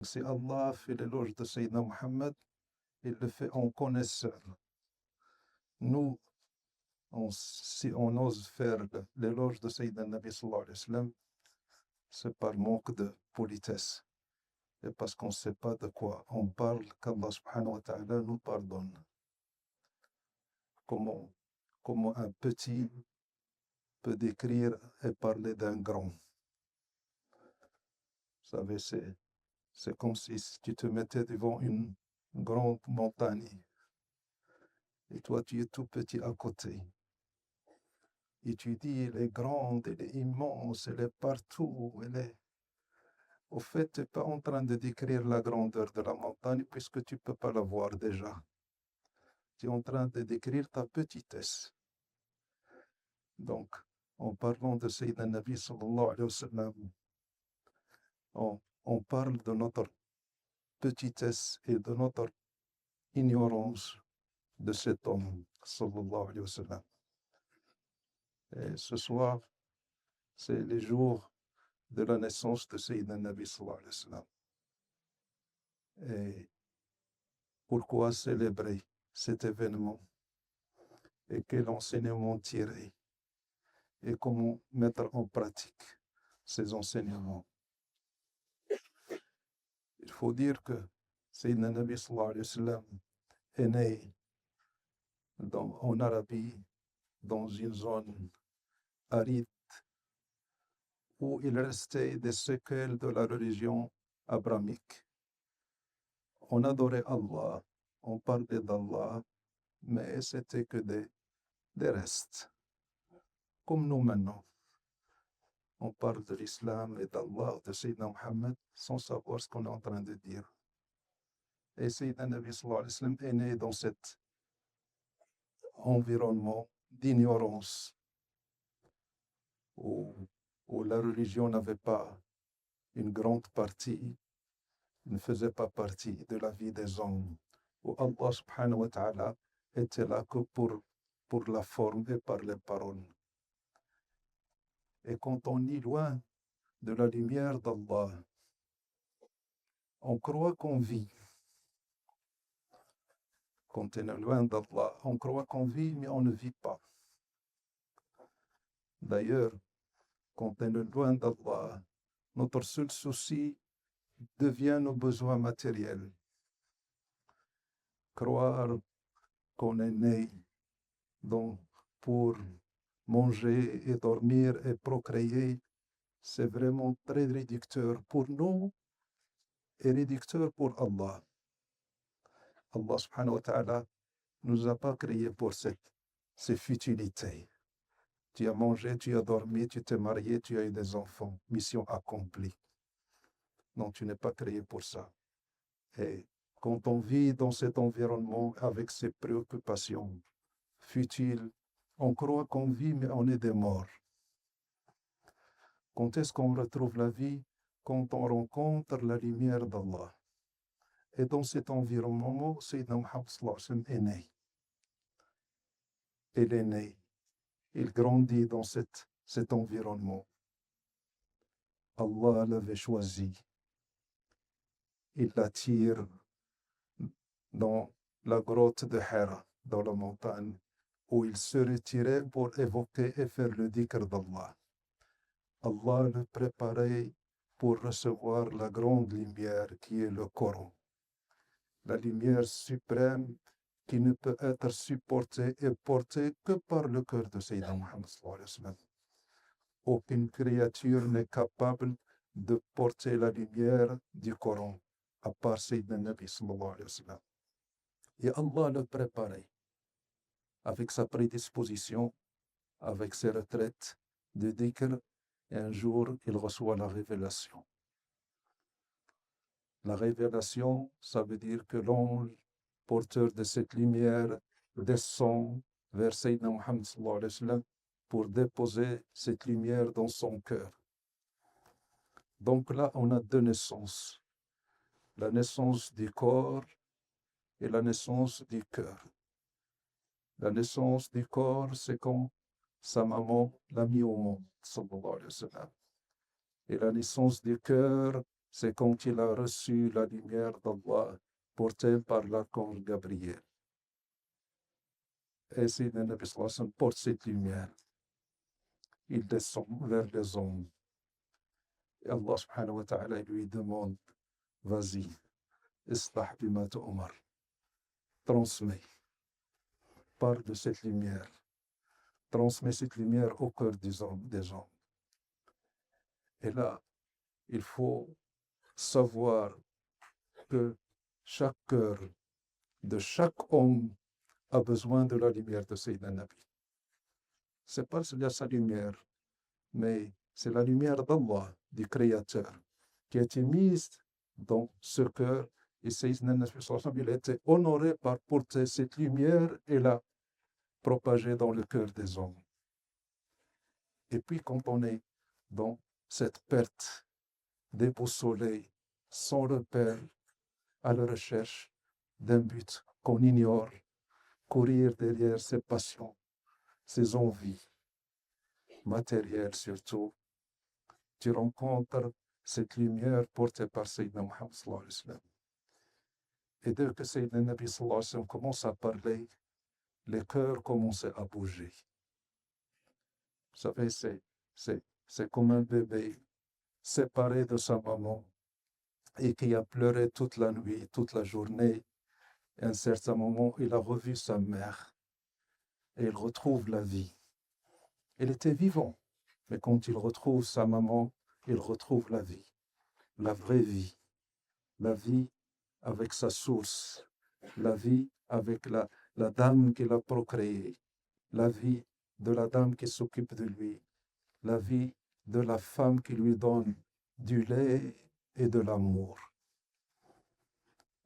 Si Allah fait l'éloge de Sayyidina Muhammad, il le fait en connaisseur. Nous, si on ose faire l'éloge de Sayyidina Nabi sallallahu alayhi wa sallam, c'est par manque de politesse et parce qu'on ne sait pas de quoi on parle, qu'Allah subhanahu wa ta'ala nous pardonne. Comment un petit peut décrire et parler d'un grand. Vous savez, c'est comme si tu te mettais devant une grande montagne et toi tu es tout petit à côté. Et tu dis, elle est grande, elle est immense, elle est partout, elle est... Au fait, tu n'es pas en train de décrire la grandeur de la montagne puisque tu ne peux pas la voir déjà. Tu es en train de décrire ta petitesse. Donc, en parlant de Sayyidina Nabi sallallahu alayhi wa sallam, on parle de notre petitesse et de notre ignorance de cet homme sallallahu alayhi wa sallam. Et ce soir, c'est les jours de la naissance de Sayyidina Nabi sallallahu alayhi wa sallam. Et pourquoi célébrer cet événement et quel enseignement tirer et comment mettre en pratique ces enseignements. Il faut dire que Sayyidina Nabi sallallahu alayhi wa sallam est né en Arabie, dans une zone aride où il restait des séquelles de la religion abrahamique. On adorait Allah, on parlait d'Allah, mais c'était que des restes. Comme nous maintenant, on parle de l'islam et d'Allah, de Sayyidina Muhammad, sans savoir ce qu'on est en train de dire. Et Sayyidina Nabi sallallahu alayhi wa sallam est né dans cet environnement d'ignorance où la religion n'avait pas une grande partie, ne faisait pas partie de la vie des hommes, où Allah subhanahu wa ta'ala était là que pour la forme et par les paroles. Et quand on est loin de la lumière d'Allah, on croit qu'on vit. Quand on est loin d'Allah, on croit qu'on vit, mais on ne vit pas. D'ailleurs, quand on est loin d'Allah, notre seul souci devient nos besoins matériels. Croire qu'on est né pour manger et dormir et procréer, c'est vraiment très réducteur pour nous et réducteur pour Allah. Allah subhanahu wa ta'ala ne nous a pas créés pour ces futilités. Tu as mangé, tu as dormi, tu t'es marié, tu as eu des enfants. Mission accomplie. Non, tu n'es pas créé pour ça. Et quand on vit dans cet environnement avec ses préoccupations futiles, on croit qu'on vit, mais on est des morts. Quand est-ce qu'on retrouve la vie? Quand on rencontre la lumière d'Allah. Et dans cet environnement, Sayyidina Muhammad sallallahu alayhi wa sallam est né. Il est né. Il grandit dans cet environnement. Allah l'avait choisi. Il l'attire dans la grotte de Hira, dans la montagne, où il se retirait pour évoquer et faire le dhikr d'Allah. Allah le préparait pour recevoir la grande lumière qui est le Coran. La lumière suprême qui ne peut être supportée et portée que par le cœur de Sayyidina Muhammad sallallahu alayhi wa sallam. Aucune créature n'est capable de porter la lumière du Coran à part Sayyidina Nabi sallallahu alayhi wa sallam. Et Allah le préparait avec sa prédisposition, avec ses retraites de dhikr, et un jour il reçoit la révélation. La révélation, ça veut dire que l'ange porteur de cette lumière descend vers Sayyidina Muhammad sallallahu alayhi wa sallam pour déposer cette lumière dans son cœur. Donc là, on a deux naissances. La naissance du corps et la naissance du cœur. La naissance du corps, c'est quand sa maman l'a mis au monde, sallallahu alayhi wa sallam. Et la naissance du cœur, c'est quand il a reçu la lumière d'Allah portée par l'archange Gabriel. Et Sayyidina Nabi sallallahu alayhi wa sallam porte cette lumière. Il descend vers les hommes. Et Allah subhanahu wa ta'ala lui demande, vas-y, istah bima tu'mar, transmets, parle de cette lumière, transmets cette lumière au cœur des gens. Et là, il faut savoir que chaque cœur de chaque homme a besoin de la lumière de Sayyidina Nabi. C'est pas seulement sa lumière, mais c'est la lumière d'Allah, du Créateur, qui a été mise dans ce cœur. Et Sayyidina Nabi, il a été honoré par porter cette lumière et la propager dans le cœur des hommes. Et puis quand on est dans cette perte déboussolée, sans repère, à la recherche d'un but qu'on ignore, courir derrière ses passions, ses envies matérielles surtout, tu rencontres cette lumière portée par Sayyidina Muhammad sallallahu alayhi wa sallam. Et dès que Sayyidina Nabi sallallahu alayhi wa sallam commence à parler, les cœurs commencent à bouger. Vous savez, c'est comme un bébé séparé de sa maman et qui a pleuré toute la nuit, toute la journée. Et à un certain moment, il a revu sa mère et il retrouve la vie. Il était vivant, mais quand il retrouve sa maman, il retrouve la vie, la vraie vie, la vie avec sa source, la vie avec la dame qui l'a procréé, la vie de la dame qui s'occupe de lui, la vie de la femme qui lui donne du lait et de l'amour.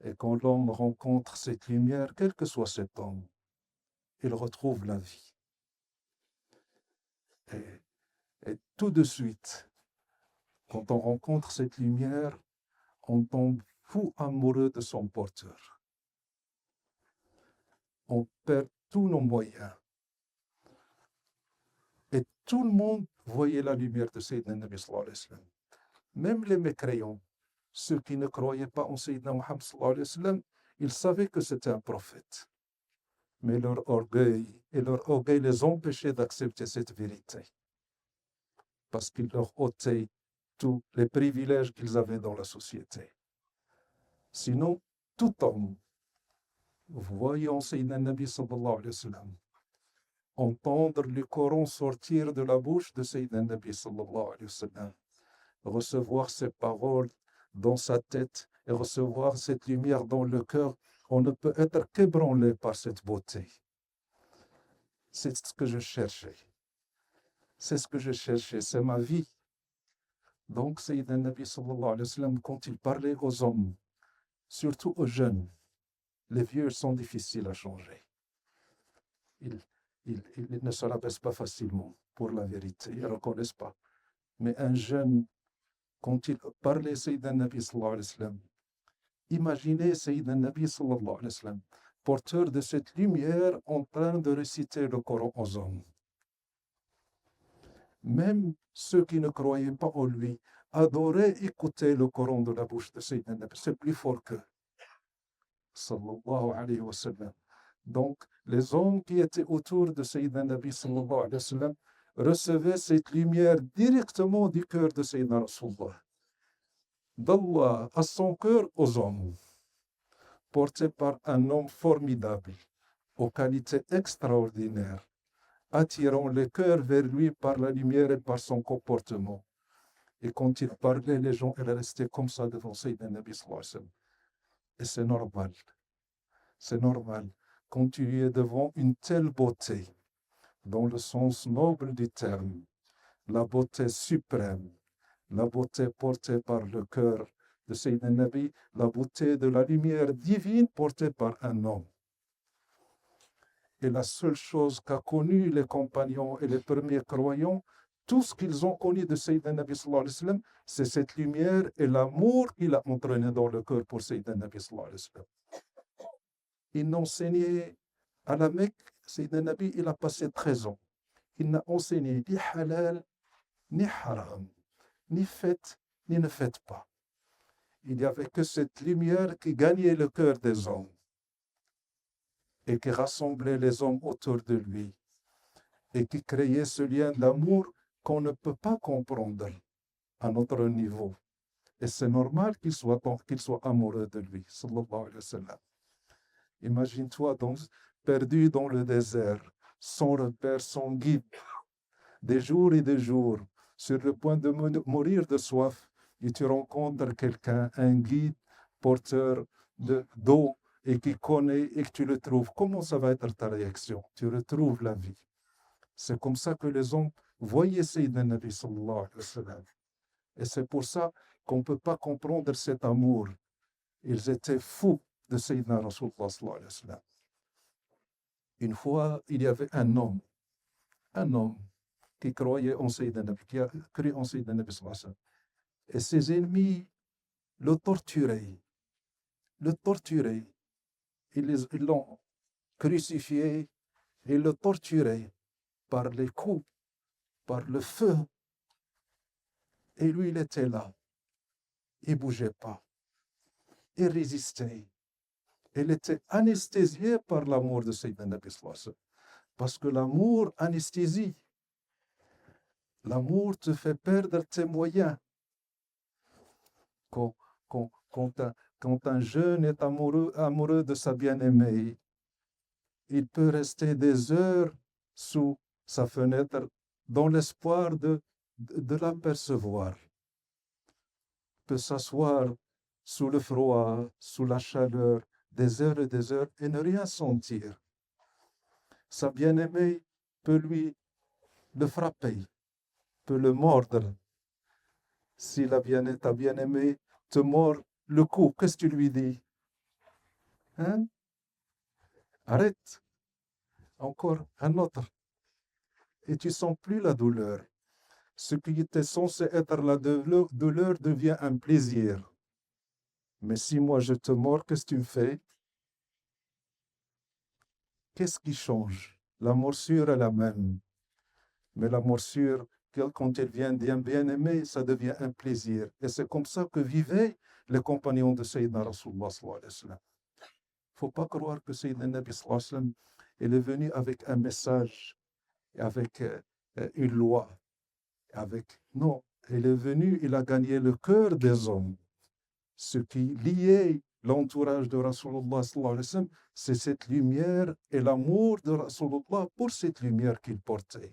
Et quand l'homme rencontre cette lumière, quel que soit cet homme, il retrouve la vie. Et tout de suite, quand on rencontre cette lumière, on tombe fou amoureux de son porteur. On perd tous nos moyens. Et tout le monde voyait la lumière de Sayyidina Nabi sallallahu alayhi wa sallam. Même les mécréants, ceux qui ne croyaient pas en Sayyidina Muhammad sallallahu alayhi wa sallam, ils savaient que c'était un prophète. Mais leur orgueil les empêchait d'accepter cette vérité. Parce qu'il leur ôtait tous les privilèges qu'ils avaient dans la société. Sinon, tout homme, voyant Sayyidina Nabi sallallahu alayhi wa sallam, entendre le Coran sortir de la bouche de Sayyidina Nabi sallallahu alayhi wa sallam, recevoir ses paroles dans sa tête et recevoir cette lumière dans le cœur, on ne peut être qu'ébranlé par cette beauté. C'est ce que je cherchais. C'est ce que je cherchais, c'est ma vie. Donc, Sayyidina Nabi sallallahu alayhi wa sallam, quand il parlait aux hommes, surtout aux jeunes, les vieux sont difficiles à changer. Ils ne se rabaissent pas facilement pour la vérité, ils ne reconnaissent pas. Mais un jeune, quand il parlait Sayyidina Nabi sallallahu alayhi wa sallam, imaginez Sayyidina Nabi sallallahu alayhi wa sallam, porteur de cette lumière en train de réciter le Coran aux hommes. Même ceux qui ne croyaient pas en lui adoraient écouter le Coran de la bouche de Sayyidina Nabi. C'est plus fort qu'eux. Sallallahu alayhi wa sallam. Donc, les hommes qui étaient autour de Sayyidina Nabi sallallahu alayhi wa sallam recevaient cette lumière directement du cœur de Sayyidina Rasulullah. D'Allah à son cœur aux hommes, porté par un homme formidable, aux qualités extraordinaires, attirant le cœur vers lui par la lumière et par son comportement. Et quand il parlait, les gens restaient comme ça devant Sayyidina Nabi sallallahu alayhi wa sallam. Et c'est normal. C'est normal. Quand tu es devant une telle beauté, dans le sens noble du terme, la beauté suprême, la beauté portée par le cœur de Sayyidina Nabi, la beauté de la lumière divine portée par un homme. Et la seule chose qu'a connue les compagnons et les premiers croyants, tout ce qu'ils ont connu de Sayyidina Nabi sallallahu alayhi wa sallam, c'est cette lumière et l'amour qu'il a entraîné dans le cœur pour Sayyidina Nabi sallallahu alayhi wa sallam. Il n'a enseigné à la Mecque, Sayyidina Nabi, il a passé 13 ans. Il n'a enseigné ni halal, ni haram, ni faites, ni ne faites pas. il n'y avait que cette lumière qui gagnait le cœur des hommes et qui rassemblait les hommes autour de lui et qui créait ce lien d'amour qu'on ne peut pas comprendre à notre niveau. Et c'est normal qu'il soit amoureux de lui, sallallahu alayhi wa sallam. Imagine-toi donc perdu dans le désert, sans repère, sans guide, des jours et des jours, sur le point de mourir de soif, et tu rencontres quelqu'un, un guide, porteur d'eau, et qui connaît, et que tu le trouves. Comment ça va être ta réaction? Tu retrouves la vie. C'est comme ça que les hommes voyaient Sayyidina Nabi sallallahu alayhi wa sallam. Et c'est pour ça qu'on ne peut pas comprendre cet amour. Ils étaient fous de Sayyidina Rasulullah sallallahu alayhi wa sallam. Une fois, il y avait un homme qui croyait en Sayyidina Nabi, qui a cru en Sayyidina Nabi sallallahu alayhi wa sallam. Et ses ennemis le torturaient. Ils l'ont crucifié et le torturaient par les coups, par le feu. Et lui, il était là. Il ne bougeait pas. Il résistait. Il était anesthésié par l'amour de Sayyidina Nabi sallallahu alayhi wa sallam. Parce que l'amour anesthésie. L'amour te fait perdre tes moyens. Quand un jeune est amoureux de sa bien-aimée, il peut rester des heures sous sa fenêtre dans l'espoir de l'apercevoir. Il peut s'asseoir sous le froid, sous la chaleur, des heures et ne rien sentir. Sa bien-aimée peut lui le frapper, peut le mordre. Si ta bien-aimée te mord le cou, qu'est-ce que tu lui dis? Hein? Arrête. Encore un autre. Et tu ne sens plus la douleur. Ce qui était censé être la douleur devient un plaisir. Mais si moi je te mords, qu'est-ce que tu me fais? Qu'est-ce qui change? La morsure est la même. Mais la morsure, quand elle vient d'un bien-aimé, ça devient un plaisir. Et c'est comme ça que vivaient les compagnons de Sayyidina Rasulullah sallallahu alayhi wa sallam. Il ne faut pas croire que Sayyidina Nabi sallallahu alayhi wa sallam, il est venu avec un message, avec une loi. Non, il est venu, il a gagné le cœur des hommes. Ce qui liait l'entourage de Rasulullah sallallahu alayhi wa sallam, c'est cette lumière et l'amour de Rasulullah pour cette lumière qu'il portait.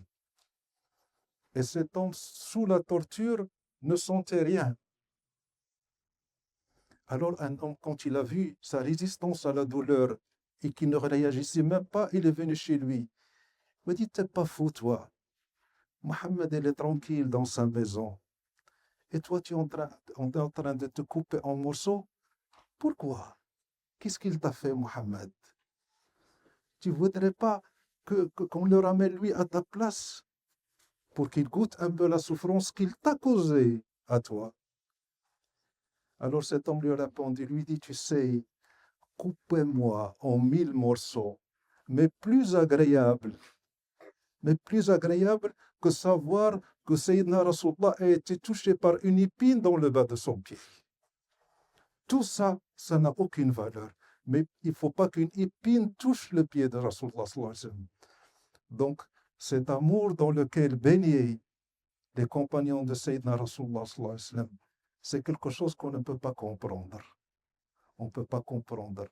Et cet homme, sous la torture, ne sentait rien. Alors un homme, quand il a vu sa résistance à la douleur et qu'il ne réagissait même pas, il est venu chez lui. Il m'a dit, t'es pas fou, toi. Mohammed, il est tranquille dans sa maison. Et toi, tu es en train de te couper en morceaux. Pourquoi? Qu'est-ce qu'il t'a fait, Mohammed? Tu ne voudrais pas qu'on le ramène lui à ta place pour qu'il goûte un peu la souffrance qu'il t'a causée à toi? Alors cet homme lui a répondu, lui dit, tu sais, coupez-moi en 1000 morceaux, mais plus agréable que savoir que Sayyidina Rasulullah a été touché par une épine dans le bas de son pied. Tout ça, ça n'a aucune valeur. Mais il ne faut pas qu'une épine touche le pied de Rasulullah sallallahu alayhi wa sallam. Donc, cet amour dans lequel baignaient les compagnons de Sayyidina Rasulullah sallallahu alayhi wa sallam, c'est quelque chose qu'on ne peut pas comprendre. On ne peut pas comprendre.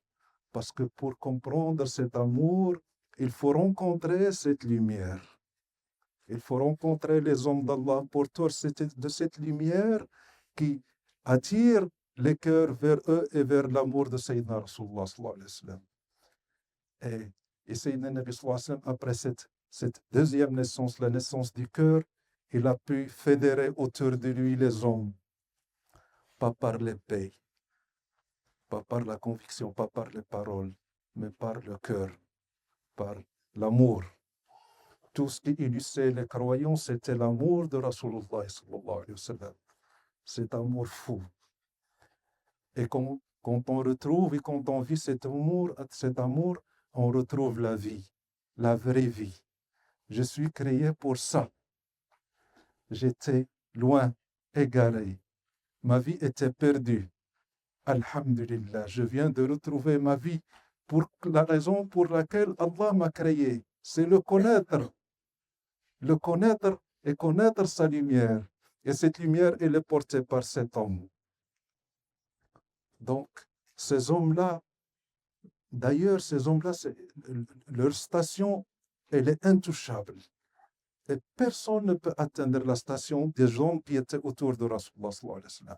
Parce que pour comprendre cet amour, il faut rencontrer cette lumière. Il faut rencontrer les hommes d'Allah porteurs de cette lumière qui attire les cœurs vers eux et vers l'amour de Sayyidina Rasulullah sallallahu alayhi wa sallam. Et Sayyidina Nabi sallallahu alayhi wa sallam, après cette deuxième naissance, la naissance du cœur, il a pu fédérer autour de lui les hommes, pas par l'épée, pas par la conviction, pas par les paroles, mais par le cœur, par l'amour. Tout ce qui illustrait les croyants, c'était l'amour de Rasulullah sallallahu alayhi wa sallam. Cet amour fou. Et quand on retrouve et quand on vit cet amour, on retrouve la vie, la vraie vie. Je suis créé pour ça. J'étais loin, égaré. Ma vie était perdue. Alhamdulillah, je viens de retrouver ma vie pour la raison pour laquelle Allah m'a créé. C'est le connaître et connaître sa lumière. Et cette lumière, elle est portée par cet homme. Donc, ces hommes-là, d'ailleurs, leur station, elle est intouchable. Et personne ne peut atteindre la station des hommes qui étaient autour de Rasulullah sallallahu alayhi wa sallam.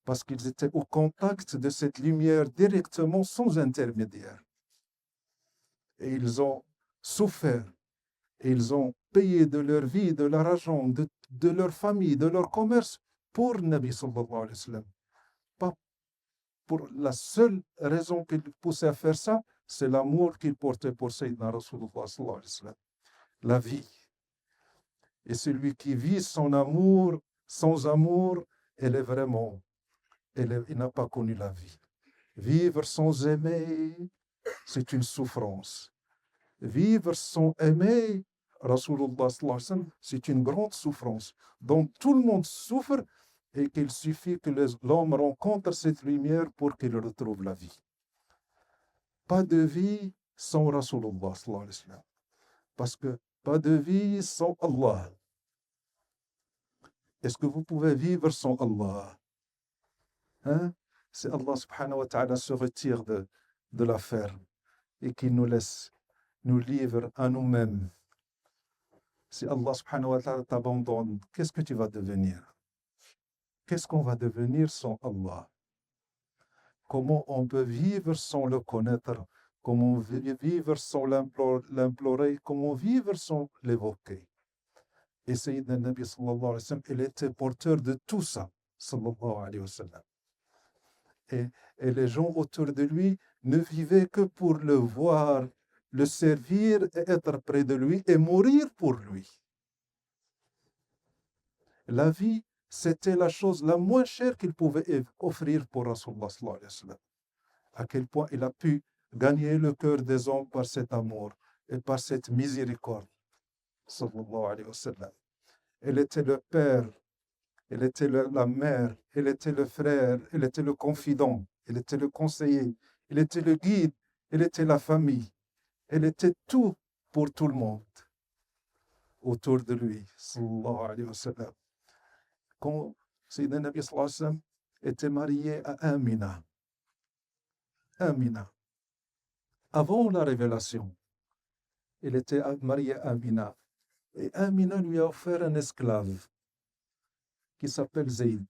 Parce qu'ils étaient au contact de cette lumière directement, sans intermédiaire. Et ils ont souffert, et ils ont payé de leur vie, de leur argent, de leur famille, de leur commerce pour Nabi sallallahu alayhi wa sallam. Pas pour la seule raison qui les poussait à faire ça, c'est l'amour qu'ils portaient pour Sayyidina Rasulullah sallallahu alayhi wa sallam. La vie. Et celui qui vit son amour, sans amour, il n'a pas connu la vie. Vivre sans aimer, c'est une souffrance. Vivre sans aimer, Rasulullah sallallahu alayhi wa sallam, c'est une grande souffrance. Donc tout le monde souffre et qu'il suffit que l'homme rencontre cette lumière pour qu'il retrouve la vie. Pas de vie sans Rasulullah sallallahu alayhi wa sallam. Parce que pas de vie sans Allah. Est-ce que vous pouvez vivre sans Allah? Hein? Si Allah subhanahu wa ta'ala se retire de l'affaire et qu'il nous laisse, nous livre à nous-mêmes. Si Allah subhanahu wa ta'ala t'abandonne, qu'est-ce que tu vas devenir? Qu'est-ce qu'on va devenir sans Allah? Comment on peut vivre sans le connaître? Comment vivre sans l'implorer? Comment vivre sans l'évoquer? Et Sayyidina Nabi sallallahu alayhi wa sallam, il était porteur de tout ça, sallallahu alayhi wa sallam. Et les gens autour de lui ne vivaient que pour le voir, le servir et être près de lui et mourir pour lui. La vie, c'était la chose la moins chère qu'il pouvait offrir pour Rasulullah sallallahu alayhi wa sallam. À quel point il a pu gagner le cœur des hommes par cet amour et par cette miséricorde, sallallahu alayhi wa sallam. Elle était le père, elle était la mère, elle était le frère, elle était le confident, elle était le conseiller, elle était le guide, elle était la famille. Elle était tout pour tout le monde autour de lui, sallallahu alayhi wa sallam. Quand Sayyidina Nabi sallallahu alayhi wa sallam était marié à Amina, avant la révélation, il était marié à Amina. Et Amina lui a offert un esclave qui s'appelle Zayd.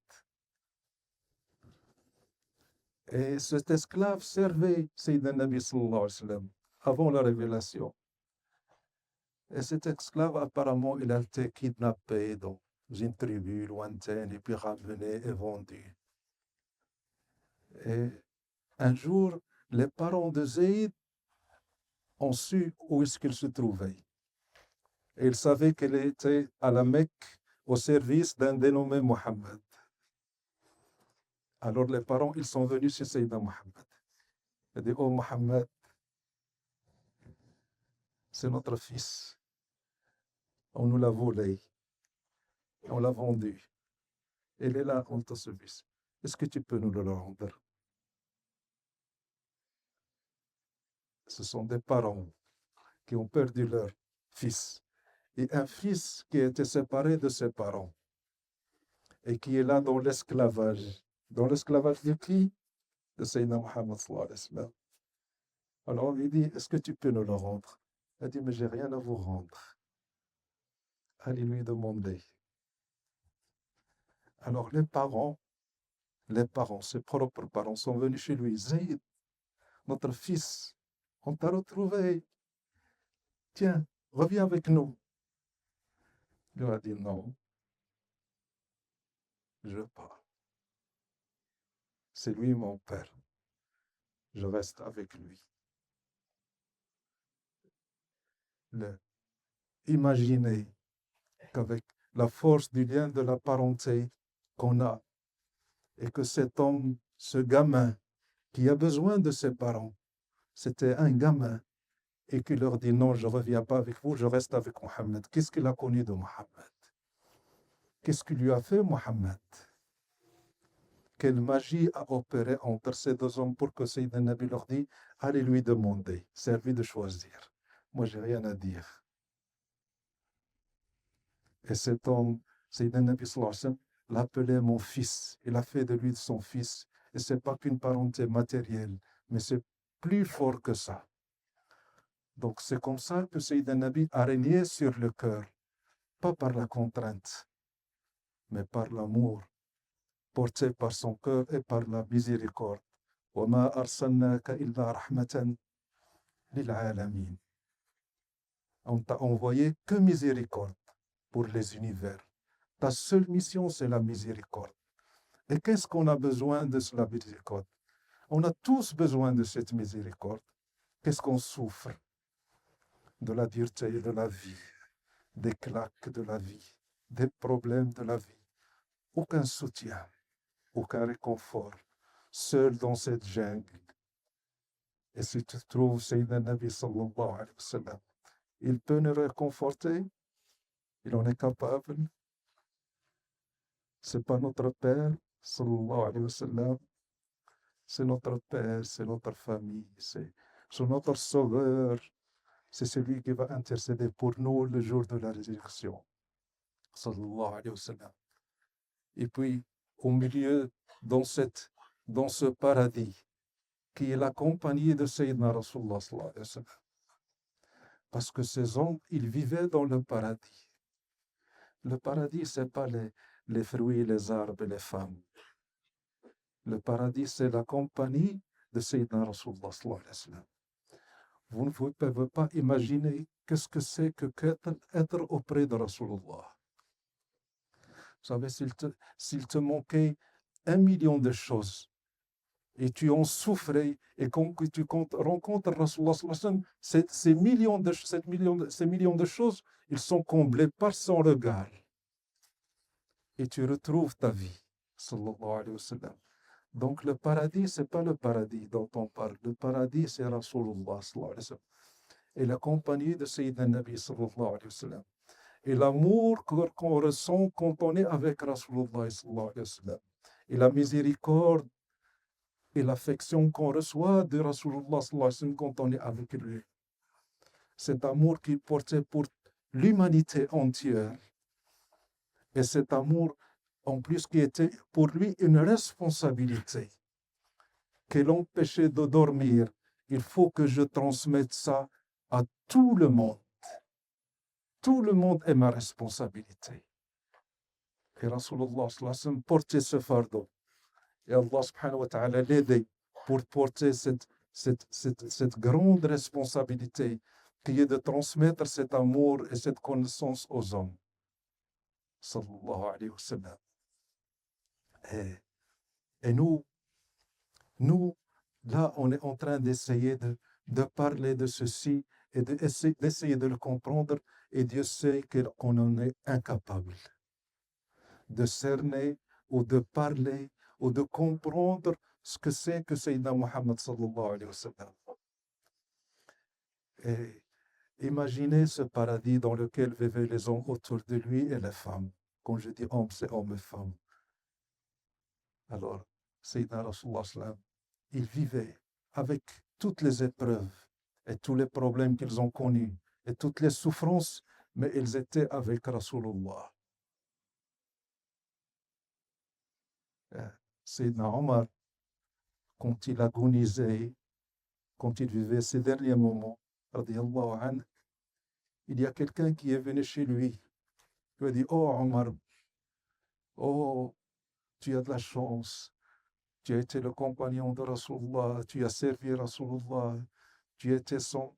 Et cet esclave servait Sayyidina Nabi sallallahu alayhi wa sallam avant la révélation. Et cet esclave, apparemment, il a été kidnappé dans une tribu lointaine et puis ramené et vendu. Et un jour, les parents de Zayd ont su où est-ce qu'il se trouvait. Et ils savaient qu'il était à la Mecque au service d'un dénommé Mohammed. Alors les parents, ils sont venus chez Sayyidina Mohammed. Ils ont dit, oh Mohammed, c'est notre fils. On nous l'a volé. On l'a vendu. Il est là en ton service. Est-ce que tu peux nous le rendre? Ce sont des parents qui ont perdu leur fils. Et un fils qui a été séparé de ses parents et qui est là dans l'esclavage. Dans l'esclavage de qui? De Sayyidina Muhammad sallallahu alayhi wa sallam. Alors on lui dit, est-ce que tu peux nous le rendre? Il a dit, mais j'ai rien à vous rendre. Allez lui demander. Alors les parents, ses propres parents sont venus chez lui. Zayd, notre fils, on t'a retrouvé. Tiens, reviens avec nous. Il lui a dit non, je ne veux pas. C'est lui mon père. Je reste avec lui. Imaginez qu'avec la force du lien de la parenté qu'on a, et que cet homme, ce gamin, qui a besoin de ses parents, c'était un gamin, et qui leur dit non, je ne reviens pas avec vous, je reste avec Mohammed. Qu'est-ce qu'il a connu de Mohammed? Qu'est-ce qu'il lui a fait, Mohammed? quelle magie a opéré entre ces deux hommes pour que Sayyidina Nabi leur dit, allez lui demander, c'est à lui de choisir. Moi, j'ai rien à dire. Et cet homme, Sayyidina Nabi sallallahu alayhi wa sallam, l'appelait mon fils. Il a fait de lui son fils. Et ce n'est pas qu'une parenté matérielle, mais c'est plus fort que ça. Donc c'est comme ça que Sayyidina Nabi a régné sur le cœur, pas par la contrainte, mais par l'amour, porté par son cœur et par la miséricorde. وَمَا أَرْسَلْنَاكَ إِلَّا رَحْمَةً لِلْعَالَمِينَ. On t'a envoyé que miséricorde pour les univers. Ta seule mission, c'est la miséricorde. Et qu'est-ce qu'on a besoin de la miséricorde? On a tous besoin de cette miséricorde. Qu'est-ce qu'on souffre? De la dureté de la vie, des claques de la vie, des problèmes de la vie. Aucun soutien, aucun réconfort, seul dans cette jungle. Et si tu trouves Sayyidina Nabi sallallahu alayhi wa sallam, il peut nous réconforter, il en est capable. C'est pas notre Père, sallallahu alayhi wa sallam, c'est notre Père, c'est notre famille, c'est notre Sauveur, c'est celui qui va intercéder pour nous le jour de la résurrection, sallallahu alayhi wa sallam. Et puis, au milieu, dans ce paradis, qui est la compagnie de Sayyidina Rasulullah sallallahu alayhi wa sallam. Parce que ces hommes, ils vivaient dans le paradis. Le paradis, ce n'est pas les fruits, les arbres et les femmes. Le paradis, c'est la compagnie de Sayyidina Rasulullah sallallahu alayhi wa sallam. Vous ne pouvez pas imaginer qu'est-ce que c'est qu'être auprès de Rasulullah. Vous savez, s'il te manquait 1 million de choses, et tu en souffrais, et quand tu rencontres Rasulullah sallallahu alayhi wa sallam, ces millions de choses, ils sont comblés par son regard. Et tu retrouves ta vie, sallallahu alayhi wa sallam. Donc le paradis, ce n'est pas le paradis dont on parle. Le paradis, c'est Rasulullah sallallahu alayhi wa sallam. Et la compagnie de Sayyidina Nabi sallallahu alayhi wa sallam. Et l'amour qu'on ressent quand on est avec Rasulullah sallallahu alayhi wa sallam. Et la miséricorde et l'affection qu'on reçoit de Rasulullah sallallahu alayhi wa sallam quand on est avec lui. Cet amour qu'il portait pour l'humanité entière. Et cet amour, en plus, qui était pour lui une responsabilité, qui l'empêchait de dormir. Il faut que je transmette ça à tout le monde. Tout le monde est ma responsabilité. Et Rasulullah sallallahu alayhi wa sallam portait ce fardeau. Et Allah subhanahu wa ta'ala l'aidait pour porter cette grande responsabilité qui est de transmettre cet amour et cette connaissance aux hommes. Sallallahu alayhi wa sallam. Et nous, là, on est en train d'essayer de parler de ceci et d'essayer de le comprendre, et Dieu sait qu'on en est incapable de cerner ou de parler ou de comprendre ce que c'est que Sayyidina Muhammad sallallahu alayhi wa sallam. Et imaginez ce paradis dans lequel vivaient les hommes autour de lui et les femmes. Quand je dis hommes, c'est hommes et femmes. Alors, Sayyidina Rasulullah sallam, ils vivaient avec toutes les épreuves et tous les problèmes qu'ils ont connus et toutes les souffrances, mais ils étaient avec Rasulullah. Sayyidina Omar, quand il agonisait, quand il vivait ses derniers moments, radiyallahu anhu, il y a quelqu'un qui est venu chez lui. Il lui a dit, oh Omar, oh, tu as de la chance. Tu as été le compagnon de Rasulullah, tu as servi Rasulullah, tu étais son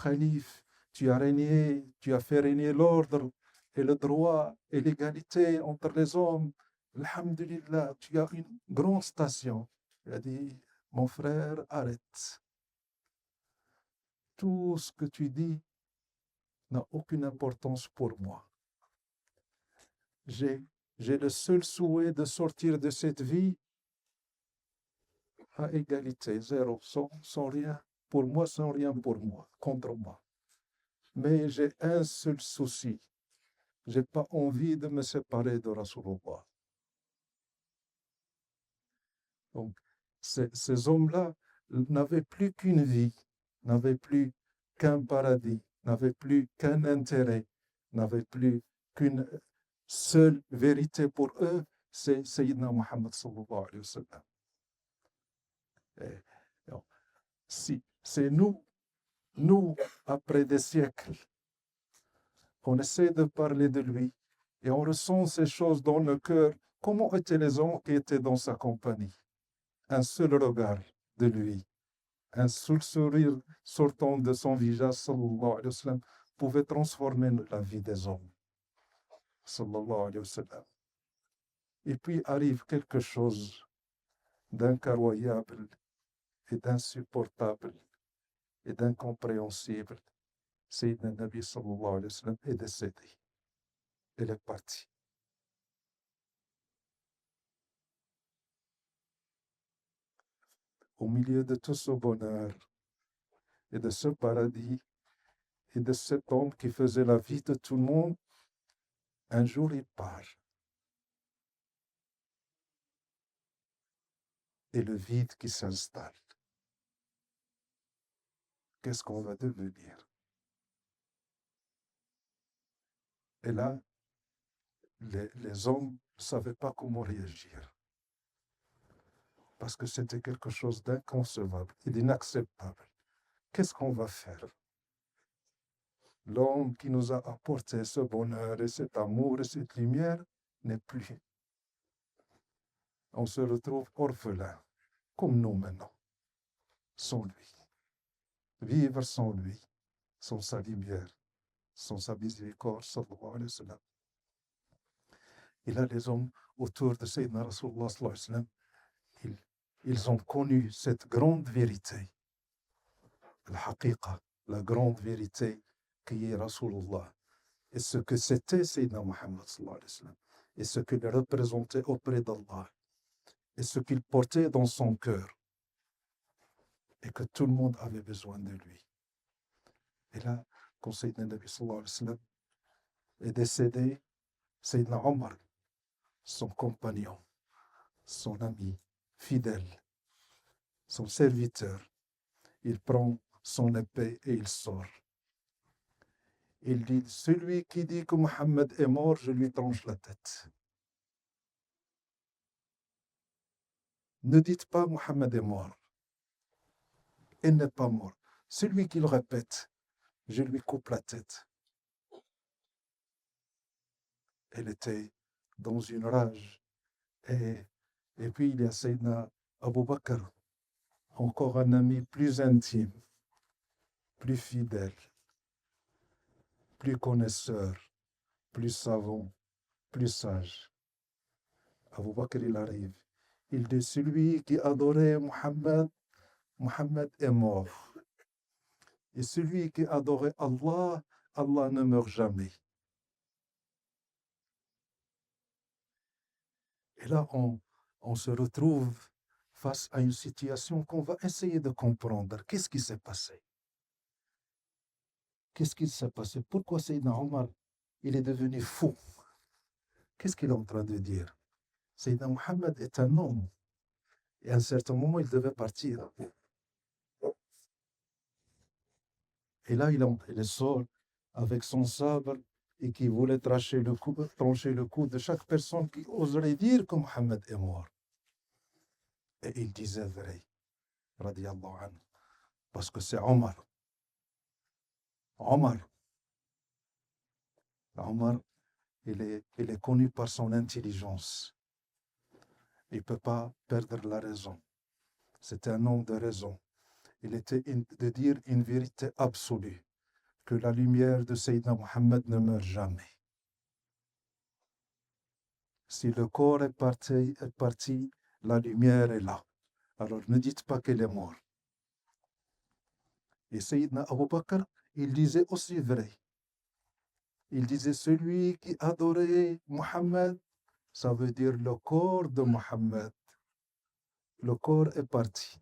calife, tu as régné, tu as fait régner l'ordre et le droit et l'égalité entre les hommes. Alhamdulillah, tu as une grande station. Il a dit, mon frère, arrête. Tout ce que tu dis n'a aucune importance pour moi. J'ai le seul souhait de sortir de cette vie à égalité, zéro, sans rien pour moi, sans rien pour moi, contre moi. Mais j'ai un seul souci. Je n'ai pas envie de me séparer de Rasulullah. Donc, ces hommes-là n'avaient plus qu'une vie, n'avaient plus qu'un paradis, n'avaient plus qu'un intérêt, n'avaient plus qu'une seule vérité pour eux, c'est Sayyidina Muhammad sallallahu alayhi wa sallam. Si c'est nous, après des siècles, on essaie de parler de lui et on ressent ces choses dans le cœur. Comment étaient les hommes qui étaient dans sa compagnie? Un seul regard de lui, un seul sourire sortant de son visage, sallallahu alayhi wa sallam, pouvait transformer la vie des hommes, sallallahu alayhi wa sallam. Et puis arrive quelque chose d'incroyable et d'insupportable et d'incompréhensible. Sayyidina Nabi sallallahu alayhi wa sallam est décédé. Il est parti. Au milieu de tout ce bonheur et de ce paradis et de cet homme qui faisait la vie de tout le monde, un jour il part. Et le vide qui s'installe. Qu'est-ce qu'on va devenir? Et là, les hommes ne savaient pas comment réagir. Parce que c'était quelque chose d'inconcevable et d'inacceptable. Qu'est-ce qu'on va faire? L'homme qui nous a apporté ce bonheur et cet amour et cette lumière n'est plus. On se retrouve orphelin, comme nous maintenant, sans lui. Vivre sans lui, sans sa lumière, sans sa miséricorde, sallallahu alayhi wa sallam. Et là, les hommes autour de Sayyidina Rasulullah sallallahu alayhi wa sallam, ils ont connu cette grande vérité, la grande vérité qui est Rasulullah, et ce que c'était Sayyidina Muhammad sallallahu alayhi wa sallam, et ce qu'il représentait auprès d'Allah, et ce qu'il portait dans son cœur, et que tout le monde avait besoin de lui. Et là, quand Sayyidina Nabi sallallahu alayhi wa sallam est décédé, Sayyidina Omar, son compagnon, son ami fidèle, son serviteur, il prend son épée et il sort. Il dit, celui qui dit que Mohammed est mort, je lui tranche la tête. Ne dites pas Mohammed est mort. Il n'est pas mort. Celui qui le répète, je lui coupe la tête. Elle était dans une rage. Et puis il y a Sayyidina Abu Bakr, encore un ami plus intime, plus fidèle, plus connaisseur, plus savant, plus sage. Abu Bakr, il arrive. Il dit, celui qui adorait Mohammed, Mohammed est mort. Et celui qui adorait Allah, Allah ne meurt jamais. Et là, on se retrouve face à une situation qu'on va essayer de comprendre. Qu'est-ce qui s'est passé? Qu'est-ce qui s'est passé? Pourquoi Sayyidina Omar, il est devenu fou? Qu'est-ce qu'il est en train de dire? Sayyidina Mohammed est un homme. Et à un certain moment, il devait partir. Et là, il sort avec son sabre et qui voulait trancher le cou de chaque personne qui oserait dire que Mohammed est mort. Et il disait vrai, radiyallahu anhu, parce que c'est Omar. Omar, il est connu par son intelligence. Il ne peut pas perdre la raison. C'était un homme de raison. Il était de dire une vérité absolue, que la lumière de Sayyidina Mohammed ne meurt jamais. Si le corps est parti, la lumière est là. Alors ne dites pas qu'elle est morte. Et Sayyidina Abu Bakr, il disait aussi vrai. Il disait, celui qui adorait Mohammed, ça veut dire le corps de Mohammed. Le corps est parti.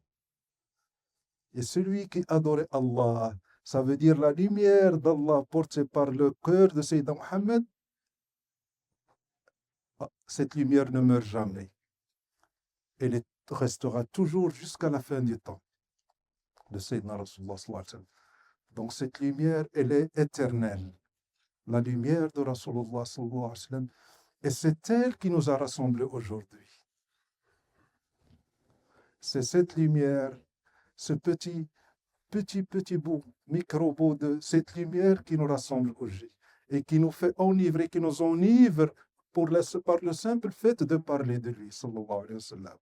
Et celui qui adorait Allah, ça veut dire la lumière d'Allah portée par le cœur de Sayyidina Mohammed. Cette lumière ne meurt jamais. Elle est restera toujours jusqu'à la fin du temps de Sayyidina Rasulullah sallallahu alayhi wa sallam. Donc cette lumière, elle est éternelle. La lumière de Rasulullah sallallahu alayhi wa sallam. Et c'est elle qui nous a rassemblés aujourd'hui. C'est cette lumière, ce petit bout, micro-bout de cette lumière qui nous rassemble aujourd'hui et qui nous fait enivrer, qui nous enivre par le simple fait de parler de lui, sallallahu alayhi wa sallam.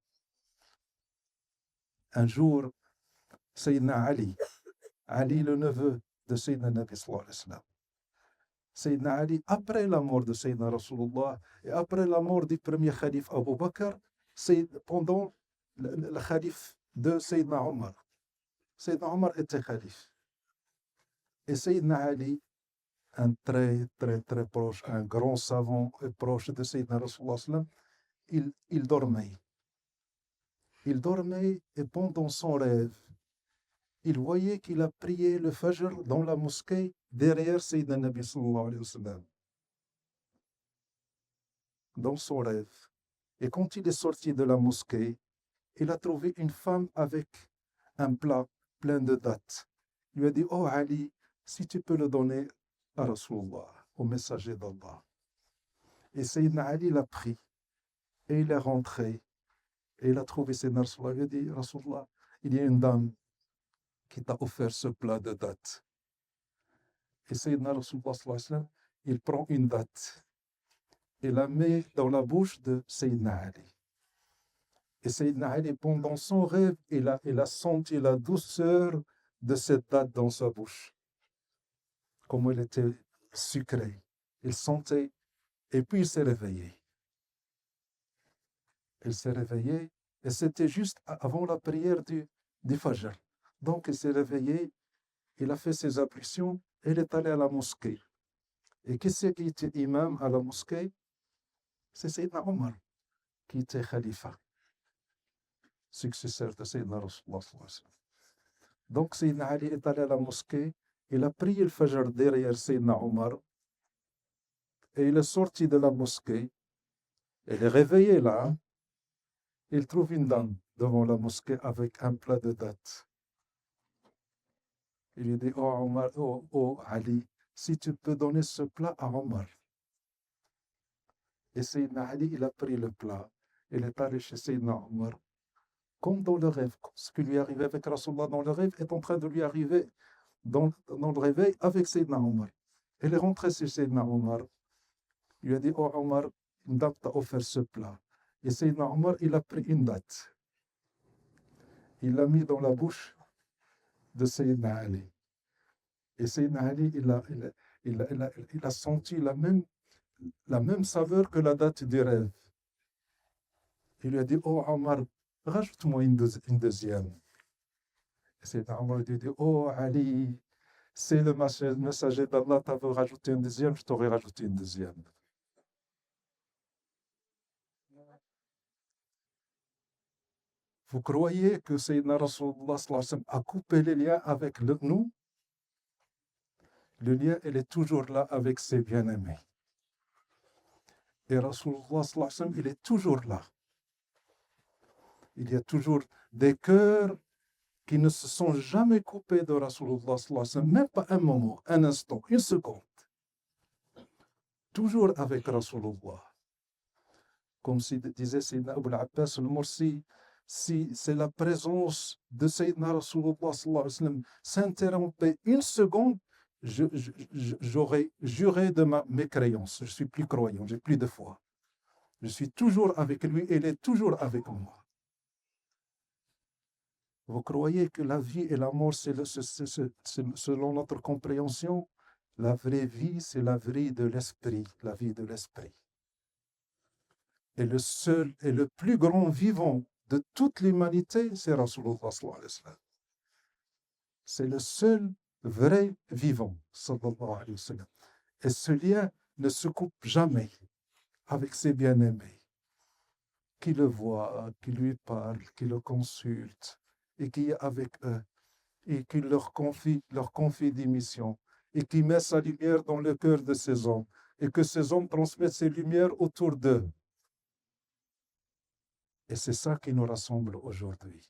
Un jour, Sayyidina Ali le neveu de Sayyidina Nabi sallallahu alayhi wa sallam, Sayyidina Ali, après la mort de Sayyidina Rasulullah et après la mort du premier calife Abu Bakr, pendant le calife de Sayyidina Omar. Sayyidina Omar était calife. Et Sayyidina Ali, un très proche, un grand savant et proche de Sayyidina Rasulullah sallam, il dormait. Il dormait et pendant son rêve, il voyait qu'il a prié le Fajr dans la mosquée derrière Sayyidina Nabi sallallahu alayhi wa sallam. Dans son rêve. Et quand il est sorti de la mosquée, il a trouvé une femme avec un plat plein de dattes. Il lui a dit, oh Ali, si tu peux le donner à Rasulullah, au messager d'Allah. Et Sayyidina Ali l'a pris et il est rentré et il a trouvé Sayyidina Rasulullah. Il lui a dit, Rasulullah, il y a une dame qui t'a offert ce plat de dattes. Et Sayyidina Rasulullah sallallahu alayhi wa sallam, il prend une date et la met dans la bouche de Sayyidina Ali. Et Sayyidina Ali, pendant son rêve, il a senti la douceur de cette date dans sa bouche. Comme elle était sucrée. Il sentait, et puis il s'est réveillé. Il s'est réveillé, et c'était juste avant la prière du Fajr. Donc il s'est réveillé, il a fait ses ablutions, et il est allé à la mosquée. Et qui c'est qui était imam à la mosquée? C'est Sayyidina Omar, qui était khalifa, successeur de Sayyidina Rasulullah sallallahu alayhi wa sallam. Donc Sayyidina Ali est allé à la mosquée, il a prié le Fajr derrière Sayyidina Omar, et il est sorti de la mosquée, il est réveillé là, il trouve une dame devant la mosquée avec un plat de dattes. Il lui dit, oh Omar, oh Ali, si tu peux donner ce plat à Omar. Et Sayyidina Ali, il a pris le plat, il est allé chez Sayyidina Omar, comme dans le rêve. Ce qui lui est arrivé avec Rasulullah dans le rêve est en train de lui arriver dans le réveil avec Sayyidina Omar. Il est rentré chez Sayyidina Omar. Il lui a dit, oh Omar, une dame t'a offert ce plat. Et Sayyidina Omar, il a pris une date. Il l'a mis dans la bouche de Sayyidina Ali. Et Sayyidina Ali, il a senti la même saveur que la date du rêve. Il lui a dit, oh Omar, rajoute-moi une deuxième. Et Sayyidina Omar lui dit, oh Ali, c'est le messager d'Allah, tu veux rajouter une deuxième, je t'aurais rajouté une deuxième. Vous croyez que Sayyidina Rasulullah sallallahu alayhi wa sallam a coupé les liens avec nous? Le lien, il est toujours là avec ses bien-aimés. Et Rasulullah sallallahu alayhi wa sallam, il est toujours là. Il y a toujours des cœurs qui ne se sont jamais coupés de Rasulullah sallallahu alayhi wa sallam, même pas un moment, un instant, une seconde. Toujours avec Rasulullah. Comme disait Sayyidina Abu al-Abbas al-Mursi, si c'est la présence de Sayyidina Rasulullah sallallahu alayhi wa sallam s'interrompait une seconde, j'aurais juré de ma mécréance. Je suis plus croyant, j'ai plus de foi. Je suis toujours avec lui et il est toujours avec moi. Vous croyez que la vie et la mort, c'est selon notre compréhension, la vraie vie, c'est la vie de l'esprit, la vie de l'esprit. Et le seul et le plus grand vivant de toute l'humanité, c'est Rasulullah sallallahu alayhi wa sallam. C'est le seul vrai vivant, sallallahu alayhi wa sallam. Et ce lien ne se coupe jamais avec ses bien-aimés, qui le voient, qui lui parlent, qui le consultent, et qui est avec eux, et qui leur confie des missions, et qui met sa lumière dans le cœur de ces hommes, et que ces hommes transmettent ces lumières autour d'eux. Et c'est ça qui nous rassemble aujourd'hui.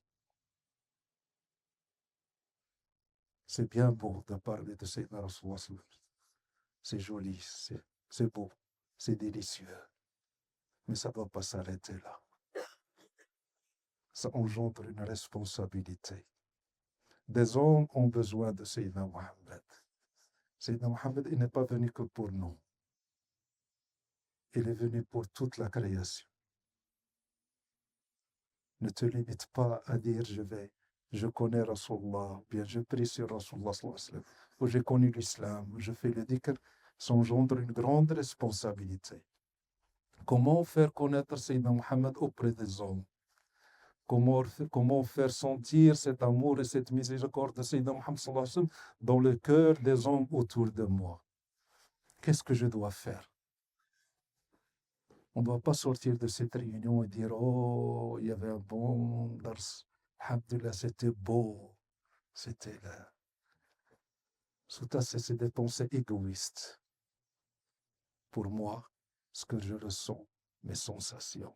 C'est bien beau de parler de Sayyidina Rasulullah. C'est joli, c'est beau, c'est délicieux. Mais ça ne va pas s'arrêter là. Ça engendre une responsabilité. Des hommes ont besoin de Sayyidina Mohammed. Sayyidina Mohammed, il n'est pas venu que pour nous. Il est venu pour toute la création. Ne te limite pas à dire je connais Rasulullah, bien je prie sur Rasulullah, ou j'ai connu l'islam, je fais le dhikr. Ça engendre une grande responsabilité. Comment faire connaître Sayyidina Mohammed auprès des hommes? Comment faire sentir cet amour et cette miséricorde de Sayyidina Mohammed dans le cœur des hommes autour de moi? Qu'est-ce que je dois faire? On ne doit pas sortir de cette réunion et dire oh, il y avait un bon dars, alhamdulillah, c'était beau, c'était là. Tout ça, c'est des pensées égoïstes. Pour moi, ce que je ressens, mes sensations,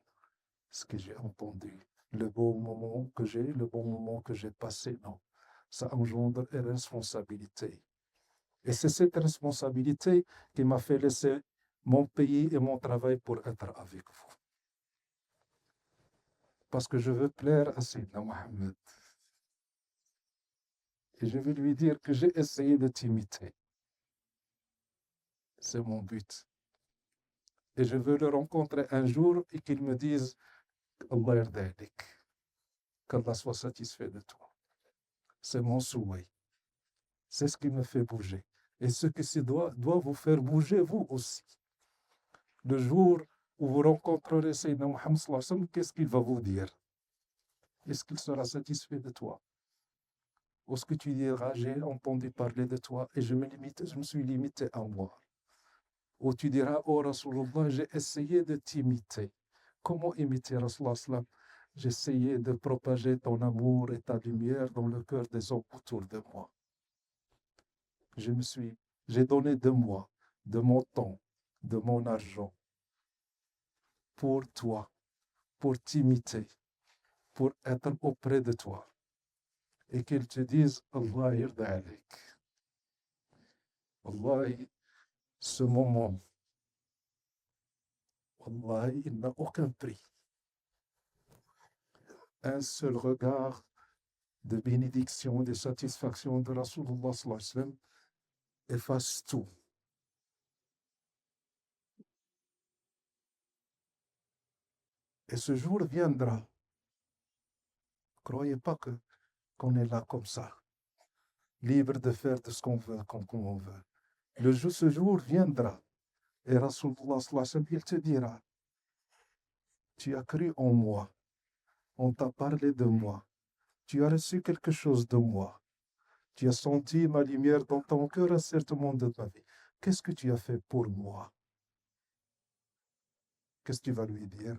ce que j'ai entendu, le bon moment que j'ai, le bon moment que j'ai passé, non. Ça engendre une responsabilité. Et c'est cette responsabilité qui m'a fait laisser mon pays et mon travail pour être avec vous. Parce que je veux plaire à Sayyidina Mohammed. Et je vais lui dire que j'ai essayé de t'imiter. C'est mon but. Et je veux le rencontrer un jour et qu'il me dise Allah yardalik, qu'Allah soit satisfait de toi. C'est mon souhait. C'est ce qui me fait bouger. Et ce qui doit vous faire bouger, vous aussi. Le jour où vous rencontrerez Sayyidina Muhammad sallallahu alayhi wa sallam, qu'est-ce qu'il va vous dire? Est-ce qu'il sera satisfait de toi? Ou est-ce que tu diras, j'ai entendu parler de toi et je me suis limité à moi? Ou tu diras, oh Rasulullah, j'ai essayé de t'imiter. Comment imiter Rasulullah sallam? J'ai essayé de propager ton amour et ta lumière dans le cœur des hommes autour de moi. J'ai donné de moi, de mon temps, de mon argent pour toi, pour t'imiter, pour être auprès de toi. Et qu'ils te disent Allah yarda alik. Wallahi, ce moment, wallahi, il n'a aucun prix. Un seul regard de bénédiction, de satisfaction de Rasulullah sallallahu alayhi wa sallam efface tout. Et ce jour viendra. Croyez pas qu'on est là comme ça, libre de faire de ce qu'on veut, comme on veut. Ce jour viendra. Et Rasulullah sallallahu alayhi wa sallam, il te dira, tu as cru en moi, on t'a parlé de moi, tu as reçu quelque chose de moi, tu as senti ma lumière dans ton cœur à un certain moment de ta vie. Qu'est-ce que tu as fait pour moi? Qu'est-ce que tu vas lui dire?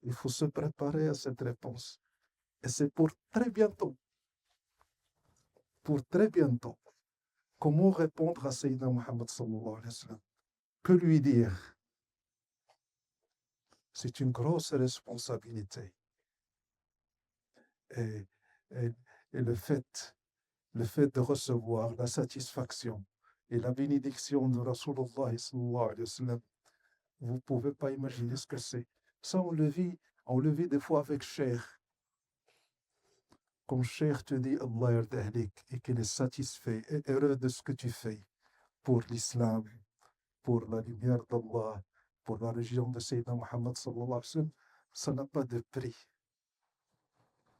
Il faut se préparer à cette réponse. Et c'est pour très bientôt. Pour très bientôt. Comment répondre à Sayyidina Muhammad sallallahu alayhi wa sallam? Que lui dire? C'est une grosse responsabilité. Et, et, et le fait de recevoir la satisfaction et la bénédiction de Rasulullah sallallahu alayhi wa sallam, vous ne pouvez pas imaginer ce que c'est. Ça, on le vit des fois avec Cheikh. Quand Cheikh te dit Allah yarda alik et qu'il est satisfait et heureux de ce que tu fais pour l'islam, pour la lumière d'Allah, pour la religion de Sayyidina Muhammad sallallahu alayhi wa sallam, ça n'a pas de prix.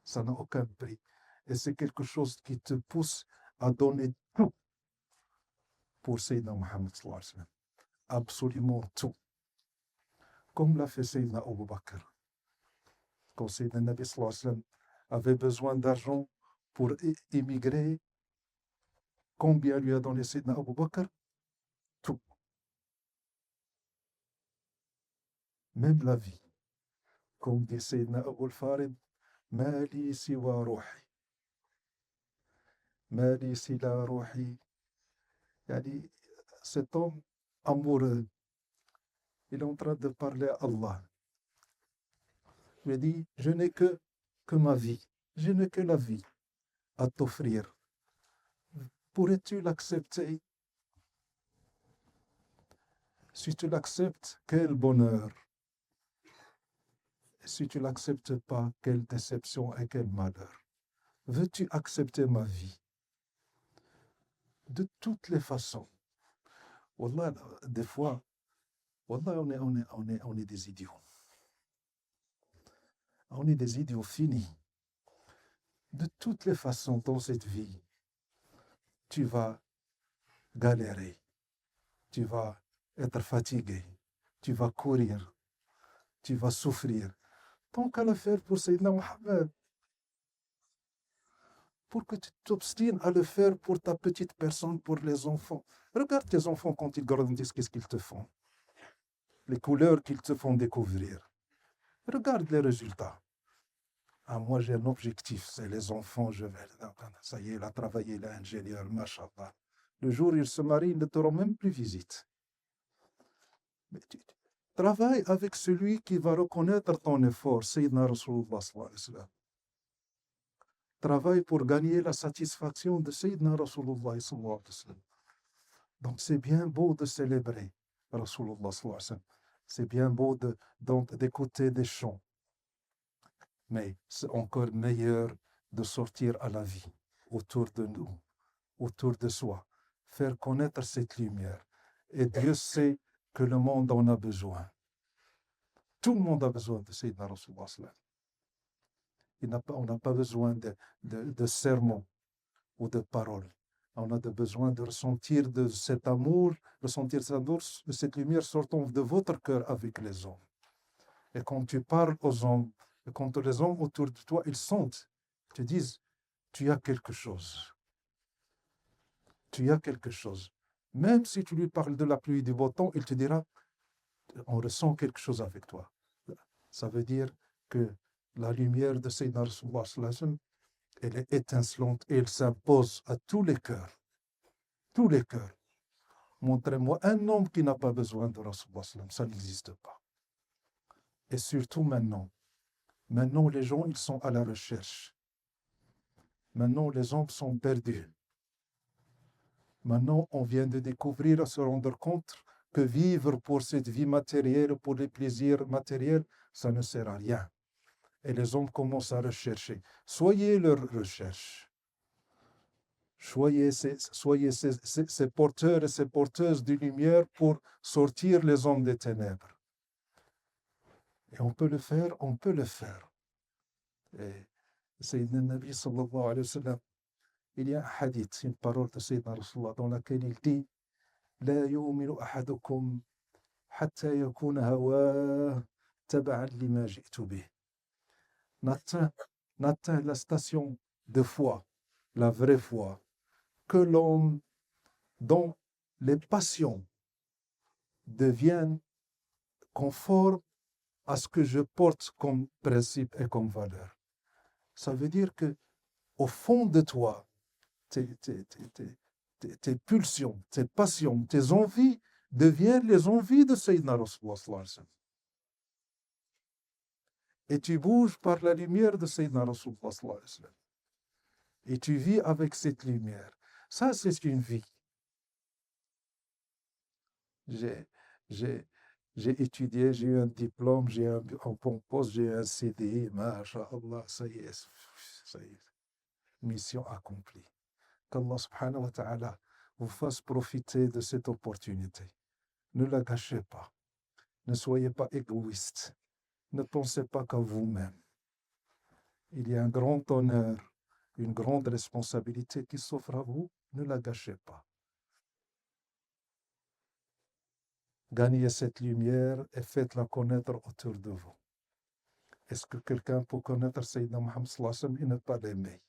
Ça n'a aucun prix. Et c'est quelque chose qui te pousse à donner tout pour Sayyidina Muhammad sallallahu alayhi wa sallam. Absolument tout. Comme l'a fait Sayyidina Abu Bakr. Quand Sayyidina Nabi sallallahu alayhi wa sallam avait besoin d'argent pour émigrer, combien lui a donné Sayyidina Abu Bakr? Tout. Même la vie. Comme dit Sayyidina Abu al-Farid, Mali siwa ruhi. Mali sila ruhi. Yani, cet homme amoureux, il est en train de parler à Allah. Je lui ai dit, je n'ai que ma vie, je n'ai que la vie à t'offrir. Pourrais-tu l'accepter? Si tu l'acceptes, quel bonheur. Si tu ne l'acceptes pas, quelle déception et quel malheur. Veux-tu accepter ma vie? De toutes les façons. Wallah, des fois, wallah, on est des idiots. On est des idiots finis. De toutes les façons dans cette vie, tu vas galérer, tu vas être fatigué, tu vas courir, tu vas souffrir. Tant qu'à le faire pour Sayyidina Mohammed, pour que tu t'obstines à le faire pour ta petite personne, pour les enfants. Regarde tes enfants quand ils grandissent, qu'est-ce qu'ils te font? Les couleurs qu'ils te font découvrir. Regarde les résultats. Ah, moi, j'ai un objectif, c'est les enfants, je vais... Ça y est, il a travaillé, il est ingénieur, machallah. Le jour où il se marie, ils ne te rendent même plus visite. Mais tu travailles avec celui qui va reconnaître ton effort, Sayyidina Rasulullah sallallahu alayhi wa sallam. Travaille pour gagner la satisfaction de Sayyidina Rasulullah sallallahu alayhi wa sallam. Donc c'est bien beau de célébrer Rasulullah sallallahu alayhi wa sallam. C'est bien beau d'écouter des chants. Mais c'est encore meilleur de sortir à la vie, autour de nous, autour de soi, faire connaître cette lumière. Et Dieu sait que le monde en a besoin. Tout le monde a besoin de Sayyidina Rasulullah sallallahu alayhi wa sallam. On n'a pas besoin de sermons ou de paroles. On a besoin de ressentir de cet amour, ressentir cette lumière sortant de votre cœur avec les hommes. Et quand tu parles aux hommes, et quand les hommes autour de toi, ils sentent, te disent, tu as quelque chose. Tu as quelque chose. Même si tu lui parles de la pluie et du beau temps, il te dira, on ressent quelque chose avec toi. Ça veut dire que la lumière de Sayyidina Rasulullah sallallahu alayhi wa sallam, elle est étincelante et elle s'impose à tous les cœurs. Tous les cœurs. Montrez-moi un homme qui n'a pas besoin de Rasulullah sallam, ça n'existe pas. Et surtout maintenant, les gens, ils sont à la recherche. Maintenant, les hommes sont perdus. Maintenant, on vient de découvrir, à se rendre compte que vivre pour cette vie matérielle, pour les plaisirs matériels, ça ne sert à rien. Et les hommes commencent à rechercher. Soyez leur recherche. Soyez ces porteurs et ces porteuses de lumière pour sortir les hommes des ténèbres. Et on peut le faire, on peut le faire. Et Sayyidina Nabi sallallahu alayhi wa sallam, il y a un hadith, une parole de Sayyidina Rasulullah dans laquelle il dit لا يؤمن أحدكم حتى يكون هواه تبعا لما جئت به. N'atteint la station de foi, la vraie foi, que l'homme dont les passions deviennent conformes à ce que je porte comme principe et comme valeur. Ça veut dire que au fond de toi, tes pulsions, tes passions, tes envies deviennent les envies de Sayyidina Rasulullah sallallahu alayhi wa sallam. Et tu bouges par la lumière de Sayyidina Rasulullah sallallahu alayhi wa sallam. Et tu vis avec cette lumière. Ça, c'est une vie. J'ai étudié, j'ai eu un diplôme, j'ai un bon poste, j'ai un CDI, masha'Allah, ça y est, mission accomplie. Qu'Allah subhanahu wa ta'ala vous fasse profiter de cette opportunité. Ne la gâchez pas. Ne soyez pas égoïste. Ne pensez pas qu'à vous-même. Il y a un grand honneur, une grande responsabilité qui s'offre à vous. Ne la gâchez pas. Gagnez cette lumière et faites-la connaître autour de vous. Est-ce que quelqu'un peut connaître Sayyidina Muhammad sallallahu alayhi wa sallam et ne pas l'aimer?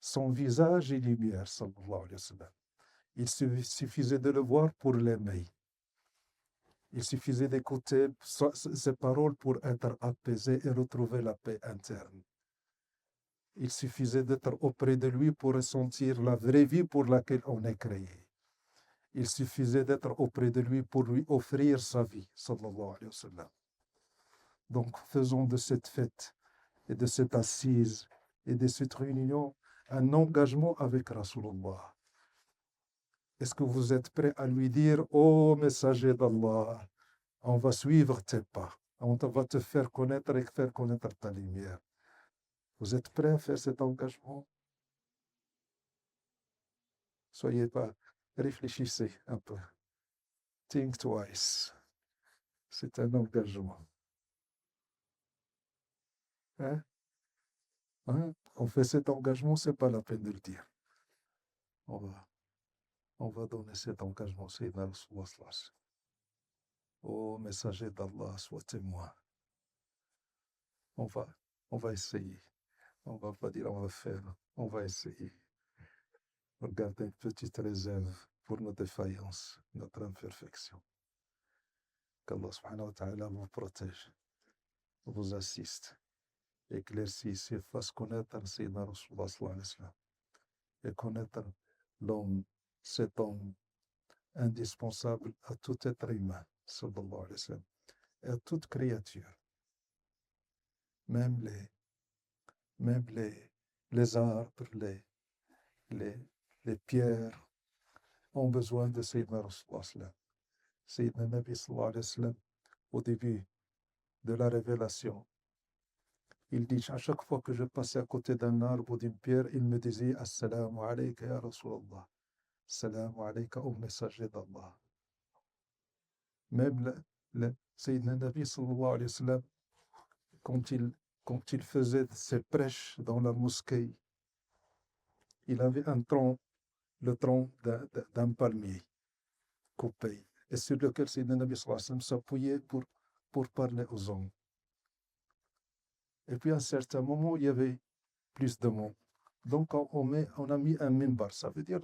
Son visage est lumière, sallallahu alayhi wa sallam. Il suffisait de le voir pour l'aimer. Il suffisait d'écouter ses paroles pour être apaisé et retrouver la paix interne. Il suffisait d'être auprès de lui pour ressentir la vraie vie pour laquelle on est créé. Il suffisait d'être auprès de lui pour lui offrir sa vie, sallallahu alayhi wa sallam. Donc, faisons de cette fête et de cette assise et de cette réunion un engagement avec Rasulullah. Est-ce que vous êtes prêts à lui dire, ô messager d'Allah, on va suivre tes pas, on va te faire connaître et faire connaître ta lumière. Vous êtes prêts à faire cet engagement? Soyez pas, réfléchissez un peu. Think twice. C'est un engagement. Hein? Hein? On fait cet engagement, c'est pas la peine de le dire. On va, on va donner cet engagement, Sayyidina Rasulullah sallallahu alayhi wa sallam. Ô messager d'Allah, sois témoin. On va, on va essayer. On va pas dire on va faire, on va essayer. Regardez une petite réserve pour nos défaillances, notre imperfection. Qu'Allah subhanahu wa ta'ala vous protège, vous assiste, éclaircisse et fasse connaître Sayyidina Rasulullah sallallahu alayhi wa sallam et connaître l'homme, cet homme indispensable à tout être humain, sallallahu alayhi wa sallam, et à toute créature. Même les arbres, les pierres ont besoin de Sayyidina Rasulullah sallallahu alayhi wa sallam. Sayyidina Nabi sallallahu alayhi wa sallam, au début de la révélation, il dit à chaque fois que je passais à côté d'un arbre ou d'une pierre, il me disait Assalamu alayka ya Rasulallah. Assalamu alayka au messager d'Allah. Même le Sayyidina Nabi sallallahu alayhi wa sallam, quand il faisait ses prêches dans la mosquée, il avait un tronc, le tronc d'un palmier coupé, et sur lequel Sayyidina Nabi sallallahu alayhi wa sallam s'appuyait pour parler aux hommes. Et puis à un certain moment, il y avait plus de monde. Donc on a mis un minbar, ça veut dire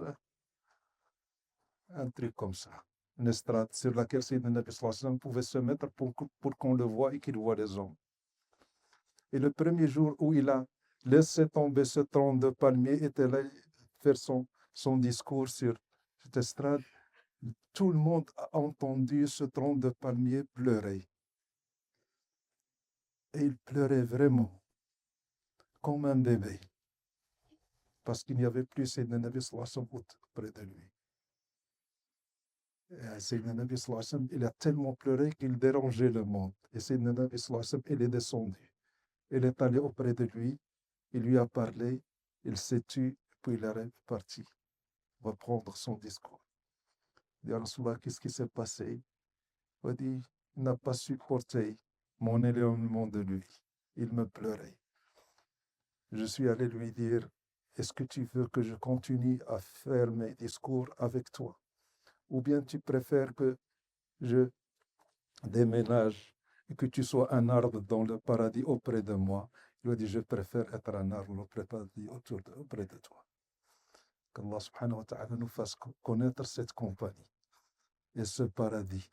un truc comme ça, une estrade sur laquelle Sayyidina Nabi sallallahu alayhi wa sallam pouvait se mettre pour qu'on le voie et qu'il voie les hommes. Et le premier jour où il a laissé tomber ce tronc de palmier, était là faire son discours sur cette estrade, tout le monde a entendu ce tronc de palmier pleurer. Et il pleurait vraiment, comme un bébé, parce qu'il n'y avait plus Sayyidina Nabi sallallahu alayhi wa sallam près de lui. Sayyidina Nabi sallallahu alayhi wa sallam, il a tellement pleuré qu'il dérangeait le monde. Et Sayyidina Nabi sallallahu alayhi wa sallam, il est descendu. Il est allé auprès de lui, il lui a parlé, il s'est tu, puis il est reparti, reprendre son discours. Il dit, Rasulullah, qu'est-ce qui s'est passé? Il dit, il n'a pas supporté mon éloignement de lui. Il me pleurait. Je suis allé lui dire, est-ce que tu veux que je continue à faire mes discours avec toi? Ou bien tu préfères que je déménage et que tu sois un arbre dans le paradis auprès de moi? Il a dit, je préfère être un arbre auprès de toi. Qu'Allah subhanahu wa ta'ala nous fasse connaître cette compagnie et ce paradis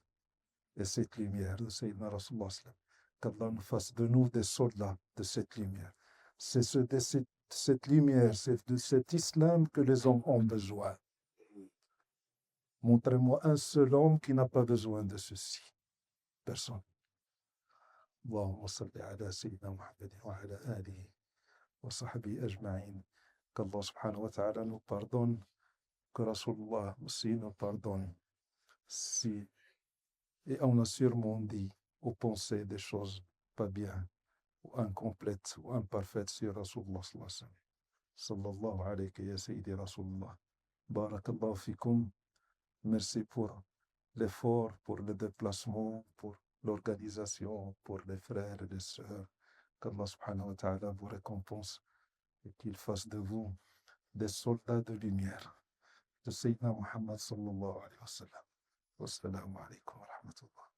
et cette lumière de Sayyidina Rasulullah sallam. Qu'Allah nous fasse de nous des soldats de cette lumière. C'est cette lumière, c'est de cet islam que les hommes ont besoin. Montrez-moi un seul homme qui n'a pas besoin de ceci. Personne. Allahumma salli ala Sayyidina Muhammad wa ala alihi wa sahbihi ajma'in. Qu'Allah subhanahu wa ta'ala nous pardonne, que Rasulullah aussi nous pardonne. Si, et on a sûrement dit ou pensé des choses pas bien, ou incomplètes, ou imparfaites sur Rasulullah sallallahu alayhi wa sallam. Sallallahu alayhi ya Sayyidi Rasulullah. Barakallahu fikum. Merci pour l'effort, pour le déplacement, pour l'organisation, pour les frères et les sœurs. Qu'Allah subhanahu wa ta'ala vous récompense et qu'il fasse de vous des soldats de lumière de Sayyidina Muhammad sallallahu alayhi wa sallam. Wassalamu alaykum wa rahmatullah.